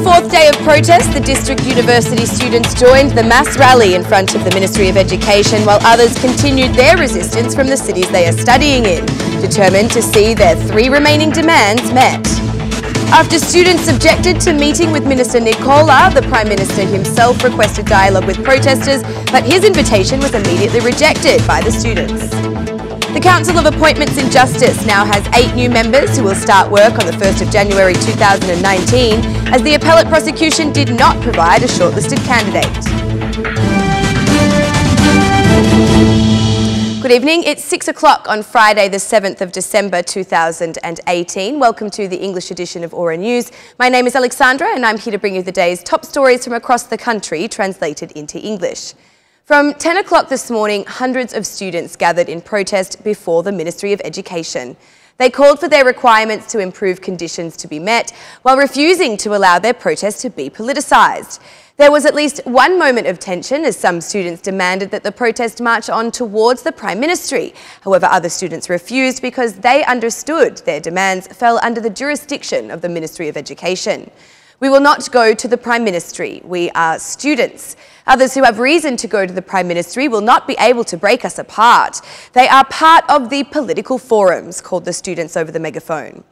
fourth day of protest, the district university students joined the mass rally in front of the Ministry of Education, while others continued their resistance from the cities they are studying in, determined to see their three remaining demands met. After students objected to meeting with Minister Nicola, the Prime Minister himself requested dialogue with protesters, but his invitation was immediately rejected by the students. The Council of Appointments in Justice now has 8 new members who will start work on the 1st of January 2019, as the appellate prosecution did not provide a shortlisted candidate. Good evening, it's 6 o'clock on Friday the 7th of December 2018. Welcome to the English edition of Aura News. My name is Alexandra and I'm here to bring you the day's top stories from across the country translated into English. From 10 o'clock this morning, hundreds of students gathered in protest before the Ministry of Education. They called for their requirements to improve conditions to be met, while refusing to allow their protest to be politicised. There was at least one moment of tension as some students demanded that the protest march on towards the Prime Ministry. However, other students refused because they understood their demands fell under the jurisdiction of the Ministry of Education. We will not go to the Prime Ministry. We are students. Others who have reason to go to the Prime Ministry will not be able to break us apart. They are part of the political forums, called the students over the megaphone.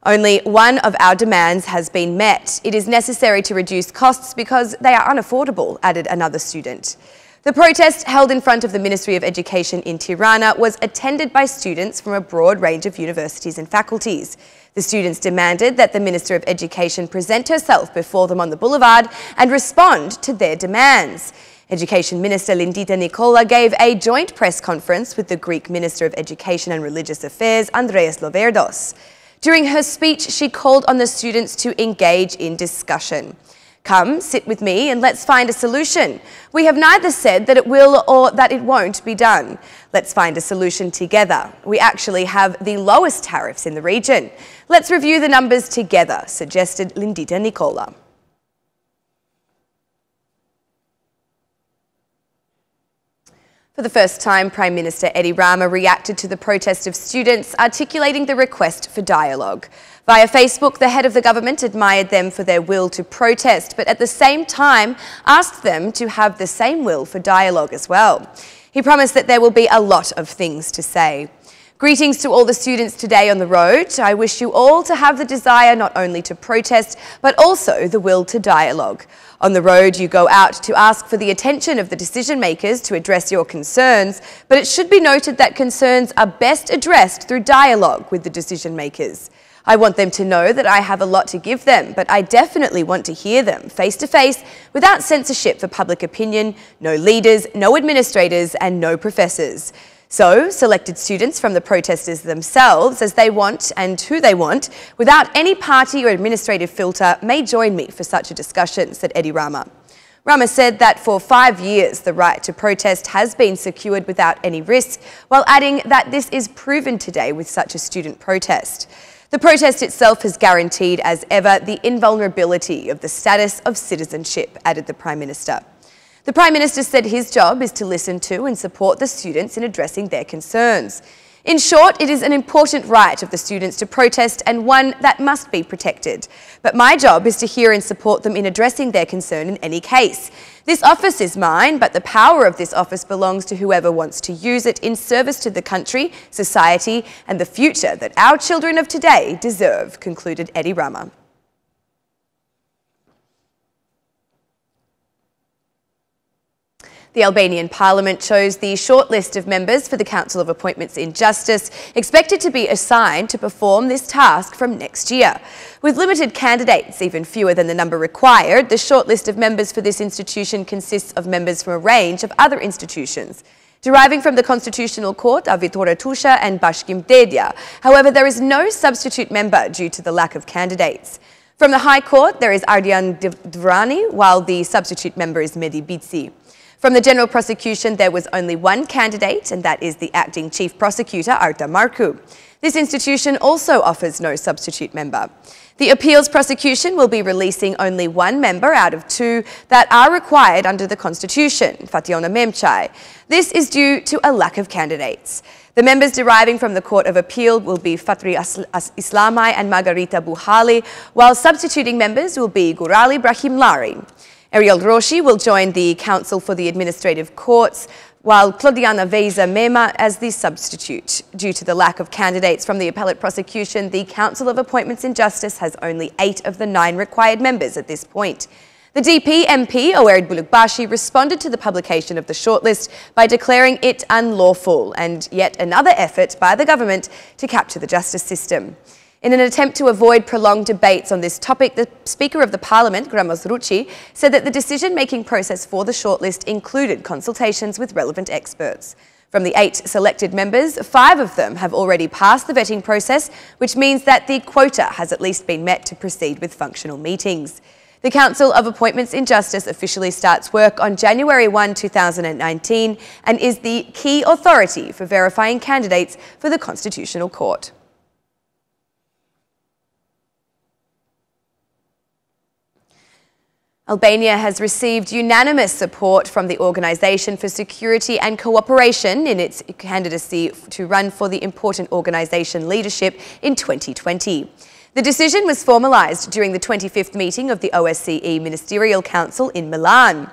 Only one of our demands has been met. It is necessary to reduce costs because they are unaffordable, added another student. The protest held in front of the Ministry of Education in Tirana was attended by students from a broad range of universities and faculties. The students demanded that the Minister of Education present herself before them on the boulevard and respond to their demands. Education Minister Lindita Nicola gave a joint press conference with the Greek Minister of Education and Religious Affairs, Andreas Loverdos. During her speech, she called on the students to engage in discussion. Come, sit with me and let's find a solution. We have neither said that it will or that it won't be done. Let's find a solution together. We actually have the lowest tariffs in the region. Let's review the numbers together, suggested Lindita Nicola. For the first time, Prime Minister Rama reacted to the protest of students, articulating the request for dialogue. Via Facebook, the head of the government admired them for their will to protest, but at the same time asked them to have the same will for dialogue as well. He promised that there will be a lot of things to say. Greetings to all the students today on the road. I wish you all to have the desire not only to protest, but also the will to dialogue. On the road, you go out to ask for the attention of the decision makers to address your concerns, but it should be noted that concerns are best addressed through dialogue with the decision makers. I want them to know that I have a lot to give them, but I definitely want to hear them face to face without censorship for public opinion, no leaders, no administrators and no professors. So, selected students from the protesters themselves, as they want and who they want, without any party or administrative filter, may join me for such a discussion, said Rama. Rama said that for 5 years the right to protest has been secured without any risk, while adding that this is proven today with such a student protest. The protest itself has guaranteed, as ever, the invulnerability of the status of citizenship, added the Prime Minister. The Prime Minister said his job is to listen to and support the students in addressing their concerns. In short, it is an important right of the students to protest and one that must be protected. But my job is to hear and support them in addressing their concern in any case. This office is mine, but the power of this office belongs to whoever wants to use it in service to the country, society and the future that our children of today deserve, concluded Rama. The Albanian Parliament chose the short list of members for the Council of Appointments in Justice, expected to be assigned to perform this task from next year. With limited candidates, even fewer than the number required, the short list of members for this institution consists of members from a range of other institutions. Deriving from the Constitutional Court are Vitora Tusha and Bashkim Dedya. However, there is no substitute member due to the lack of candidates. From the High Court, there is Ardian Dvrani, while the substitute member is Mehdi Bitsi. From the General Prosecution, there was only one candidate, and that is the acting Chief Prosecutor, Arta Marku. This institution also offers no substitute member. The appeals prosecution will be releasing only one member out of two that are required under the Constitution, Fationa Memchai. This is due to a lack of candidates. The members deriving from the Court of Appeal will be Fatri Islamai and Margarita Buhali, while substituting members will be Gurali Brahim Lari. Ariel Roshi will join the Council for the Administrative Courts, while Claudiana Veiza Mema as the substitute. Due to the lack of candidates from the appellate prosecution, the Council of Appointments in Justice has only 8 of the 9 required members at this point. The DP MP, Owerid Bulukbashi, responded to the publication of the shortlist by declaring it unlawful, and yet another effort by the government to capture the justice system. In an attempt to avoid prolonged debates on this topic, the Speaker of the Parliament, Gramas Ruchi, said that the decision-making process for the shortlist included consultations with relevant experts. From the 8 selected members, 5 of them have already passed the vetting process, which means that the quota has at least been met to proceed with functional meetings. The Council of Appointments in Justice officially starts work on January 1, 2019 and is the key authority for verifying candidates for the Constitutional Court. Albania has received unanimous support from the Organisation for Security and Cooperation in its candidacy to run for the important organisation leadership in 2020. The decision was formalised during the 25th meeting of the OSCE Ministerial Council in Milan.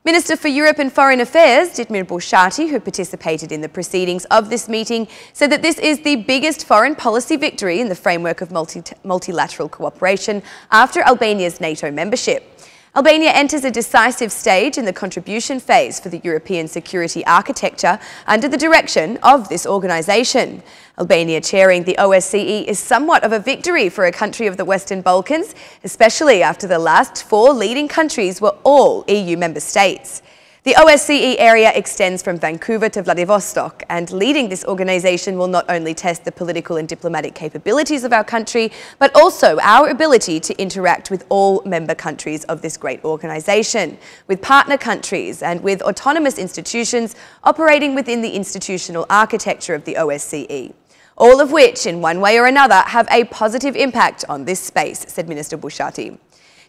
Minister for Europe and Foreign Affairs, Ditmir Bushati, who participated in the proceedings of this meeting, said that this is the biggest foreign policy victory in the framework of multilateral cooperation after Albania's NATO membership. Albania enters a decisive stage in the contribution phase for the European security architecture under the direction of this organisation. Albania chairing the OSCE is somewhat of a victory for a country of the Western Balkans, especially after the last 4 leading countries were all EU member states. The OSCE area extends from Vancouver to Vladivostok, and leading this organisation will not only test the political and diplomatic capabilities of our country, but also our ability to interact with all member countries of this great organisation, with partner countries and with autonomous institutions operating within the institutional architecture of the OSCE. All of which, in one way or another, have a positive impact on this space, said Minister Bushati.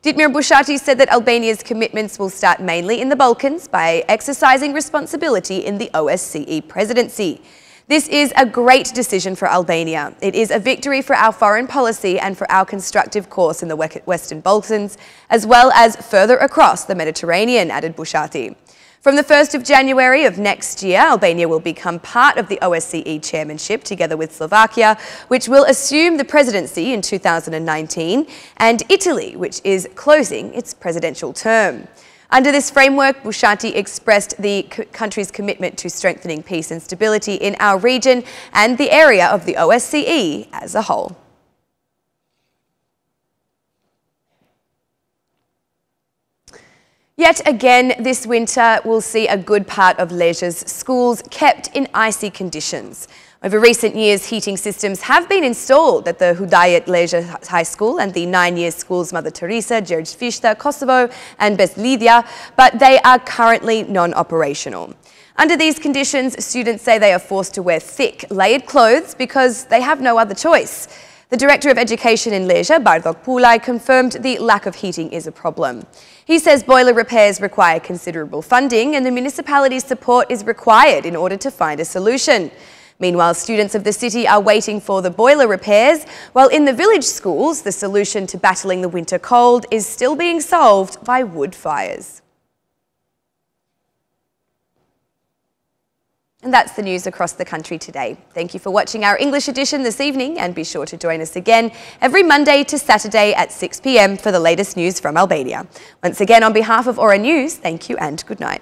Ditmir Bushati said that Albania's commitments will start mainly in the Balkans by exercising responsibility in the OSCE presidency. This is a great decision for Albania. It is a victory for our foreign policy and for our constructive course in the Western Balkans, as well as further across the Mediterranean, added Bushati. From the 1st of January of next year, Albania will become part of the OSCE chairmanship together with Slovakia, which will assume the presidency in 2019, and Italy, which is closing its presidential term. Under this framework, Bushati expressed the country's commitment to strengthening peace and stability in our region and the area of the OSCE as a whole. Yet again, this winter will see a good part of Leisure's schools kept in icy conditions. Over recent years, heating systems have been installed at the Hudayet Leisure High School and the 9-year schools Mother Teresa, George Fishta, Kosovo and Beslidia, but they are currently non-operational. Under these conditions, students say they are forced to wear thick, layered clothes because they have no other choice. The Director of Education in Leisure, Bardok Pulai, confirmed the lack of heating is a problem. He says boiler repairs require considerable funding and the municipality's support is required in order to find a solution. Meanwhile, students of the city are waiting for the boiler repairs, while in the village schools, the solution to battling the winter cold is still being solved by wood fires. And that's the news across the country today. Thank you for watching our English edition this evening, and be sure to join us again every Monday to Saturday at 6 p.m. for the latest news from Albania. Once again, on behalf of Aura News, thank you and good night.